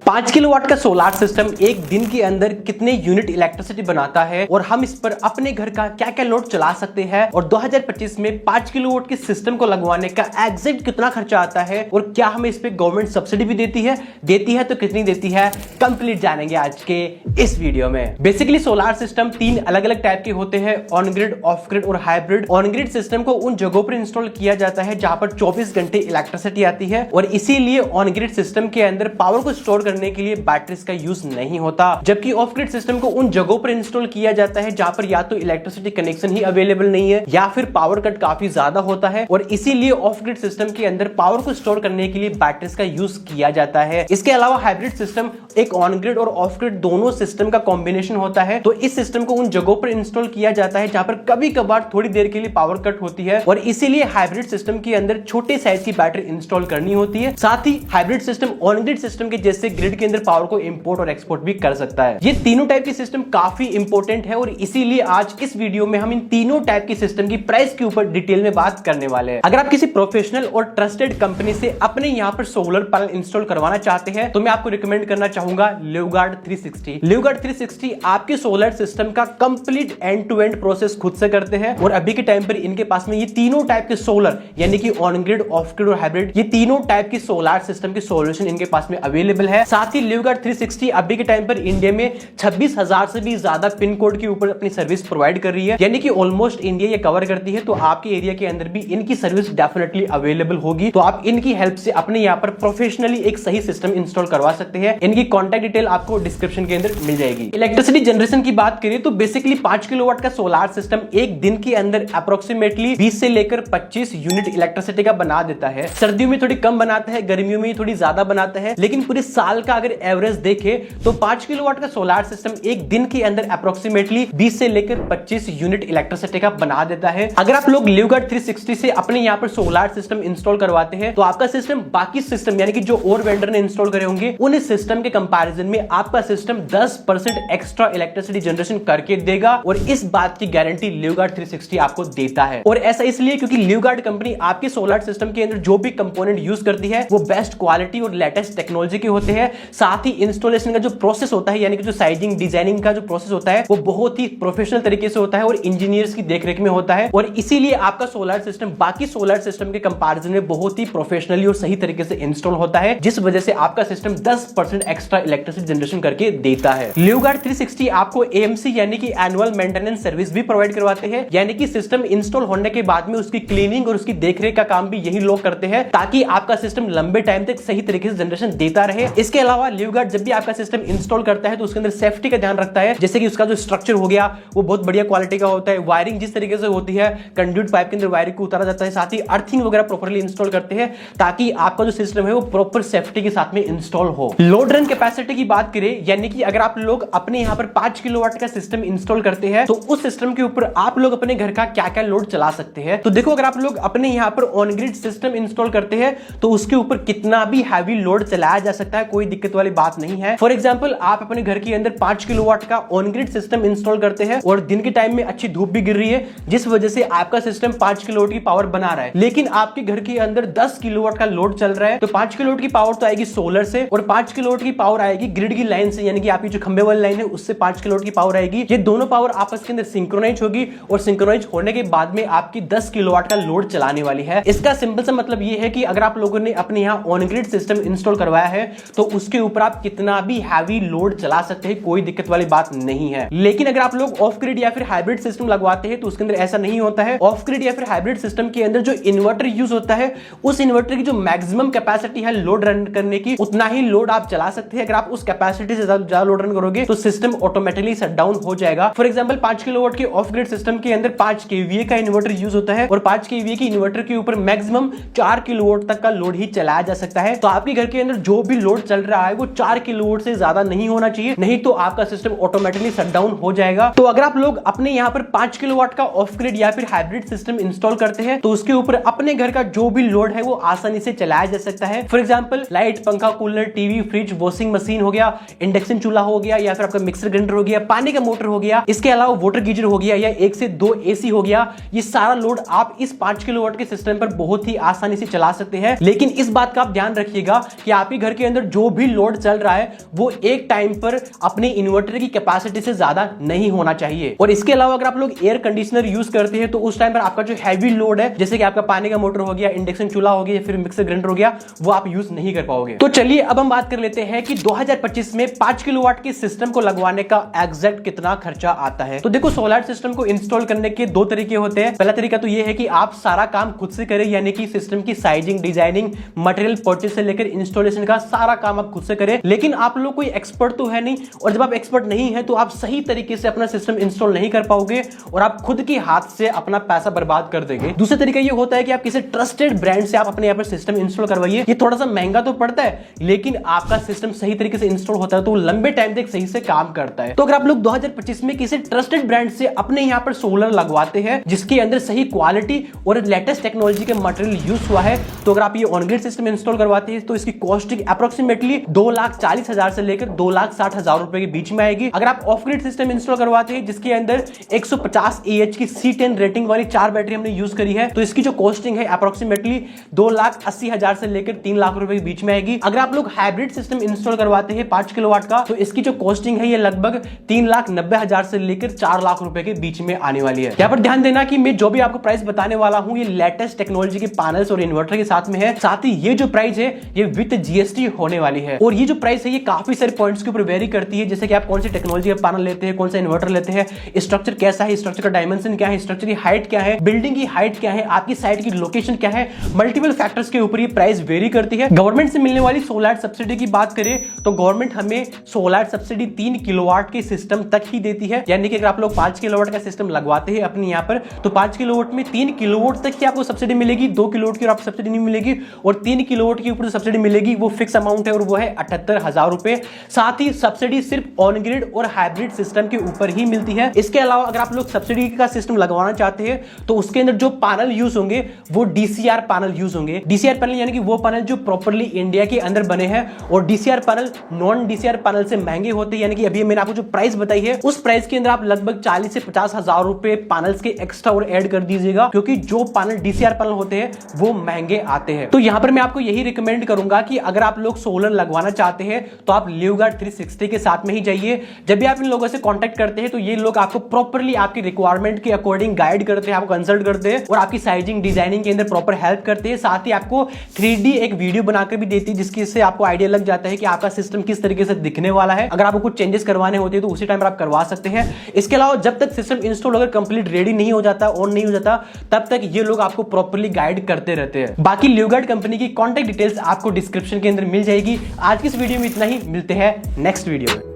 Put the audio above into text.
5 kilowatt का solar system एक दिन के अंदर कितने यूनिट इलेक्ट्रिसिटी बनाता है और हम इस पर अपने घर का क्या क्या लोड चला सकते हैं और 2025 में 5 किलोवाट के सिस्टम को लगवाने का एग्जैक्ट कितना खर्चा आता है और क्या हमें इस पे गवर्नमेंट सब्सिडी भी देती है तो कितनी देती है, कंप्लीट जानेंगे आज के इस वीडियो में। बेसिकली सोलार सिस्टम 3 अलग अलग टाइप के होते हैं, ऑन ग्रिड, ऑफ ग्रिड और हाइब्रिड। ऑन ग्रिड सिस्टम को उन जगहों पर इंस्टॉल किया जाता है जहां पर 24 घंटे इलेक्ट्रिसिटी आती है और इसीलिए ऑन ग्रिड सिस्टम के अंदर पावर को स्टोर करने के लिए बैटरीज का यूज नहीं होता, जबकि ऑफ ग्रिड सिस्टम को उन जगहों पर इंस्टॉल किया जाता है जहां पर या तो इलेक्ट्रिसिटी कनेक्शन ही अवेलेबल नहीं है या फिर पावर कट काफी ज्यादा होता है और इसीलिए ऑफ ग्रिड सिस्टम के अंदर पावर को स्टोर करने के लिए बैटरीज का यूज किया जाता है। इसके अलावा हाइब्रिड सिस्टम एक ऑन ग्रिड और ऑफ ग्रिड दोनों सिस्टम का कॉम्बिनेशन होता है, तो इस सिस्टम को उन जगहों पर इंस्टॉल किया जाता है जहां पर कभी कभार थोड़ी देर के लिए पावर कट होती है और इसीलिए हाइब्रिड सिस्टम के अंदर छोटे साइज की बैटरी इंस्टॉल करनी होती है। साथ ही hybrid system on grid system के जैसे ग्रिड के अंदर पावर को इंपोर्ट और एक्सपोर्ट भी कर सकता है। ये तीनों टाइप के सिस्टम काफी इंपॉर्टेंट है और इसीलिए आज इस वीडियो में हम इन तीनों टाइप के सिस्टम की प्राइस के ऊपर डिटेल में बात करने वाले हैं। अगर आप किसी प्रोफेशनल और ट्रस्टेड कंपनी से अपने यहाँ पर सोलर पैनल इंस्टॉल करवाना चाहते हैं तो मैं आपको रिकमेंड करना चाहूंगा लिवगार्ड 360। लिवगार्ड 360 आपके सोलर सिस्टम का complete end to end process खुद से करते हैं और अभी के टाइम पर इनके पास में ये तीनों टाइप के सोलर यानी कि ऑन ग्रिड, ऑफ ग्रिड और हाइब्रिड, ये तीनों टाइप की सोलर सिस्टम के सॉल्यूशन इनके पास में अवेलेबल है। साथ ही लिवगार्ड 360 अभी के टाइम पर इंडिया में 26,000 से भी ज्यादा पिन कोड के ऊपर अपनी सर्विस प्रोवाइड कर रही है, यानी कि ऑलमोस्ट इंडिया ये कवर करती है। तो आपके एरिया के अंदर भी इनकी सर्विस डेफिनेटली अवेलेबल होगी, तो आप इनकी हेल्प से अपने यहाँ पर प्रोफेशनली एक सही सिस्टम इंस्टॉल करवा सकते हैं। इनकी कॉन्टैक्ट डिटेल आपको डिस्क्रिप्शन के अंदर मिल जाएगी। इलेक्ट्रिसिटी जनरेशन की बात करें तो बेसिकली 5 किलोवाट का सोलार सिस्टम एक दिन के अंदर अप्रोक्सीमेटली 20 से लेकर 25 यूनिट इलेक्ट्रिसिटी का बना देता है। सर्दियों में थोड़ी कम बनाता है, गर्मियों में थोड़ी ज्यादा बनाता है, लेकिन पूरे साल का अगर एवरेज देखे तो 5 किलोवाट का सोलार सिस्टम एक दिन के अंदर अप्रोक्सीमेटली 20 से लेकर 25 यूनिट इलेक्ट्रिसिटी का बना देता है। अगर आप लोग लिवगार्ड 360 से अपने यहाँ पर सोलार सिस्टम इंस्टॉल करवाते हैं तो आपका सिस्टम बाकी सिस्टम यानी कि जो और वेंडर ने इंस्टॉल करे होंगे उन सिस्टम के कंपैरिजन में आपका सिस्टम 10% एक्स्ट्रा इलेक्ट्रिसिटी जनरेशन करके देगा और इस बात की गारंटी लिवगार्ड 360 आपको देता है। और ऐसा इसलिए क्योंकि लिवगार्ड कंपनी आपके सोलर सिस्टम के अंदर जो भी कंपोनेंट यूज करती है वो बेस्ट क्वालिटी और लेटेस्ट टेक्नोलॉजी के होते हैं। साथ ही इंस्टॉलेशन का जो प्रोसेस होता है यानी कि जो साइजिंग डिजाइनिंग का जो प्रोसेस होता है वो बहुत ही प्रोफेशनल तरीके से होता है और इंजीनियर्स की देखरेख में होता है और इसीलिए आपका सोलर सिस्टम बाकी सोलर सिस्टम के कंपैरिजन में बहुत ही प्रोफेशनली और सही तरीके से इंस्टॉल होता है, जिस वजह से आपका सिस्टम 10% एक्स्ट्रा इलेक्ट्रिसिटी जनरेशन करके देता है। लिवगार्ड 360 आपको एएमसी यानी कि एनुअल मेंटेनेंस सर्विस भी प्रोवाइड करवाते हैं, यानी कि सिस्टम इंस्टॉल होने के बाद में उसकी क्लीनिंग और उसकी देखरेख का काम भी यही लोग करते हैं ताकि आपका सिस्टम लंबे टाइम तक सही तरीके से जनरेशन देता रहे। इसके अलावा लिवगार्ड जब भी आपका सिस्टम इंस्टॉल करता है तो उसके अंदर सेफ्टी का ध्यान रखता है, जैसे कि उसका जो स्ट्रक्चर हो गया वो बहुत बढ़िया क्वालिटी का होता है, वायरिंग जिस तरीके से होती है, कंड्यूट पाइप के अंदर वायरिंग को उतारा जाता है, साथ ही अर्थिंग वगैरह प्रॉपर्ली इंस्टॉल करते हैं ताकि आपका जो सिस्टम है वो प्रॉपर सेफ्टी के साथ में इंस्टॉल हो। लोड रन कैपेसिटी की बात करें यानी कि अगर आप लोग अपने यहाँ पर 5 किलोवाट का सिस्टम इंस्टॉल करते हैं तो उस सिस्टम के ऊपर आप लोग अपने घर का क्या क्या लोड चला सकते हैं। तो देखो, अगर आप लोग अपने यहाँ पर ऑन ग्रिड सिस्टम इंस्टॉल करते हैं तो उसके ऊपर कितना भी हैवी लोड चलाया जा सकता है, कोई दिक्कत वाली बात नहीं है। फॉर एग्जाम्पल, आप अपने घर के अंदर 5 किलोवाट का ऑन ग्रिड सिस्टम इंस्टॉल करते हैं और दिन के टाइम में अच्छी धूप भी गिर रही है जिस वजह से आपका सिस्टम 5 किलोवाट की पावर बना रहा है, लेकिन आपके घर के अंदर 10 किलोवाट का लोड चल रहा है तो 5 किलोवाट की पावर तो आएगी सोलर से और 5 किलोवाट की पावर आएगी ग्रिड की लाइन से, यानी कि आपकी जो खंबे वाली लाइन है उससे 5 किलोवाट की पावर आएगी। ये दोनों पावर आपस के अंदर सिंक्रोनाइज होगी और सिंक्रोनाइज होने के बाद में आपकी 10 किलोवाट का लोड चलाने वाली है। इसका सिंपल सा मतलब ये है कि अगर आप लोगों ने अपने यहाँ ऑन ग्रिड सिस्टम इंस्टॉल करवाया है तो उसके ऊपर आप कितना भी हैवी लोड चला सकते हैं, कोई दिक्कत वाली बात नहीं है। लेकिन अगर आप लोग ऑफ ग्रिड या फिर हाइब्रिड सिस्टम लगवाते हैं तो उसके अंदर ऐसा नहीं होता है। ऑफ ग्रिड या फिर हाइब्रिड सिस्टम के अंदर जो इन्वर्टर यूज होता है उस इन्वर्टर की जो मैक्सिमम कैपेसिटी है लोड रन करने की, उतना ही लोड आप चला सकते हैं। अगर आप उस कैपेसिटी से ज्यादा लोड रन करोगे तो सिस्टम ऑटोमेटिकली शट डाउन हो जाएगा। फॉर एग्जांपल, 5 किलोवाट के ऑफ ग्रिड सिस्टम के अंदर 5 केवीए का इन्वर्टर यूज होता है और 5 केवीए की इन्वर्टर के ऊपर मैक्सिमम 4 किलोवाट तक का लोड ही चलाया जा सकता है। तो आपके घर के अंदर जो भी लोड चल रहा है वो 4 किलोवाट से ज्यादा नहीं होना चाहिए, नहीं तो आपका सिस्टम ऑटोमेटिकली शट डाउन हो जाएगा। तो अगर आप लोग अपने यहाँ पर 5 किलोवाट का ऑफ ग्रिड या फिर हाइब्रिड सिस्टम इंस्टॉल करते हैं तो उसके ऊपर अपने घर का जो भी लोड है वो आसानी से चलाया जा सकता है। फॉर एग्जांपल, लाइट, पंखा, cooler, TV, fridge, washing machine हो गया, इंडक्शन चूल्हा हो गया या फिर आपका मिक्सर ग्राइंडर हो गया, पानी का मोटर हो गया, इसके अलावा वाटर गीजर हो गया या 1 से 2 एसी हो गया, ये सारा लोड आप इस 5 किलोवाट के सिस्टम पर बहुत ही आसानी से चला सकते हैं। लेकिन इस बात का आप ध्यान रखिएगा कि आपके घर के अंदर जो भी लोड चल रहा है वो एक टाइम पर अपने इन्वर्टर की कैपेसिटी से ज्यादा नहीं होना चाहिए। और इसके अलावा अगर आप लोग एयर कंडीशनर यूज करते हैं तो उस टाइम पर आपका जो हैवी लोड है, जैसे कि आपका पानी का मोटर हो गया, इंडक्शन चूल्हा हो गया या फिर मिक्सर ग्राइंडर हो गया, वो आप यूज नहीं कर पाओगे। तो चलिए अब हम बात कर लेते हैं कि 2025 में 5 किलोवाट के सिस्टम को लगवाने का एग्जैक्ट कितना खर्चा आता है। तो देखो, सोलर सिस्टम को इंस्टॉल करने के दो तरीके होते हैं। पहला तरीका तो ये है कि आप सारा काम खुद से करें, यानी कि सिस्टम की साइजिंग, डिजाइनिंग, मटेरियल परचेज से लेकर इंस्टॉलेशन का सारा काम आप खुद से करें। लेकिन आप लोग कोई एक्सपर्ट तो है नहीं, और जब आप एक्सपर्ट नहीं है तो आप सही तरीके से अपना सिस्टम इंस्टॉल नहीं कर पाओगे और आप खुद के हाथ से अपना पैसा बर्बाद कर देंगे। दूसरा तरीका ये होता है कि आप किसी ट्रस्टेड ब्रांड से आप अपने यहाँ पर सिस्टम इंस्टॉल करवाइए। ये थोड़ा सा महंगा तो पड़ता है, लेकिन आपका सिस्टम सही तरीके से इंस्टॉल होता है तो लंबे टाइम तक सही से काम करता है। तो अगर आप लोग 2025 में किसी ट्रस्टेड ब्रांड से अपने यहाँ पर सोलर लगवाते हैं जिसके अंदर सही क्वालिटी और लेटेस्ट टेक्नोलॉजी के मटेरियल यूज हुआ है, तो अगर आप ये ऑन ग्रिड सिस्टम इंस्टॉल करवाते हैं तो इसकी कॉस्टिंग अप्रोक्सीमेटली 2,40,000 से लेकर 2,60,000 रुपए के बीच में आएगी। अगर आप ऑफ ग्रिड सिस्टम इंस्टॉल करवाते हैं जिसके अंदर 150 AH की C10 रेटिंग वाली 4 बैटरी हमने यूज करी है, तो इसकी जो कॉस्टिंग है अप्रोक्सीमेटली 2,80,000 से लेकर 3 लाख रुपए के बीच में आएगी। अगर आप लोग हाइब्रिड सिस्टम इंस्टॉल करवाते हैं 5 किलोवाट का, तो इसकी जो कॉस्टिंग है ये लगभग 3,90,000 से लेकर 4 लाख रुपए के बीच में आने वाली है। यहाँ पर ध्यान देना कि मैं जो भी आपको प्राइस बताने वाला हूं ये लेटेस्ट टेक्नोलॉजी के पैनल्स और इन्वर्टर के साथ में है। साथ ही ये जो प्राइस है ये विद GST होने वाली है। और ये जो प्राइस है ये काफी सारे पॉइंट्स के ऊपर वेरी करती है, जैसे कि आप कौन सी टेक्नोलॉजी का पैनल लेते हैं, कौन सा इन्वर्टर लेते हैं, स्ट्रक्चर कैसा है, स्ट्रक्चर का डायमेंशन क्या है, स्ट्रक्चर की हाइट क्या है, बिल्डिंग की हाइट क्या है, आपकी साइट की लोकेशन क्या है, मल्टीपल फैक्टर्स के ऊपर ये प्राइस वेरी करती है। गवर्नमेंट से मिलने वाली सोलर सब्सिडी की बात करें तो गवर्नमेंट हमें सोलर सब्सिडी 3 किलोवाट के सिस्टम तक ही देती है, यानी कि अगर आप लोग 5 किलोवाट का सिस्टम लगवाते हैं अपने यहाँ पर, तो 5 किलोवाट में 3 किलोवाट तक ही आपको सब्सिडी मिलेगी, 2 किलोवाट की आपको सब्सिडी नहीं मिलेगी। और 3 किलोवाट के ऊपर जो सब्सिडी मिलेगी वो फिक्स अमाउंट है और वो है 78,000 रुपए। साथ ही सब्सिडी सिर्फ ऑन ग्रिड और हाइब्रिड सिस्टम के ऊपर ही मिलती है। इसके अलावा अगर आप लोग सब्सिडी का सिस्टम लगवाना चाहते हैं तो उसके अंदर जो पैनल यूज होंगे वो DCR पैनल यूज होंगे। DCR पैनल यानी कि वो पैनल जो प्रॉपर्ली इंडिया के अंदर बने हैं, और DCR panel non DCR panel से महंगे होते हैं, यानी कि अभी मैंने आपको जो प्राइस बताई है उस प्राइस के अंदर आप लगभग 40 से 50,000 रुपए पैनल्स के एक्स्ट्रा और ऐड कर दीजिएगा, क्योंकि जो पैनल DCR पैनल होते हैं वो महंगे आते हैं। तो यहां पर मैं आपको यही रिकमेंड करूंगा कि अगर आप लोग सोलर लगवाना चाहते हैं तो आप लिवगार्ड 360 के साथ में ही जाइए। जब भी आप इन लोगों से कांटेक्ट करते हैं तो ये लोग आपको प्रॉपर्ली आपकी रिक्वायरमेंट के अकॉर्डिंग गाइड करते हैं, आपको कंसल्ट करते हैं और आपकी साइजिंग डिजाइनिंग के अंदर प्रॉपर हेल्प करते हैं। साथ ही आपको 3D एक वीडियो बनाकर भी देती है जिसकी से आपको आइडिया लग जाता है कि आपका सिस्टम किस तरीके से दिखने वाला है। अगर आपको कुछ चेंजेस करवाने होते हैं तो उसी टाइम पर आप करवा सकते हैं। इसके अलावा जब तक सिस्टम इंस्टॉल अगर कंप्लीट रेडी नहीं हो जाता, ऑन नहीं हो जाता, तब तक ये लोग आपको प्रॉपर्ली गाइड करते रहते हैं। बाकी लिवगार्ड कंपनी की कॉन्टैक्ट डिटेल्स आपको डिस्क्रिप्शन के अंदर मिल जाएगी। आज की इस वीडियो में इतना ही, मिलते हैं नेक्स्ट वीडियो में।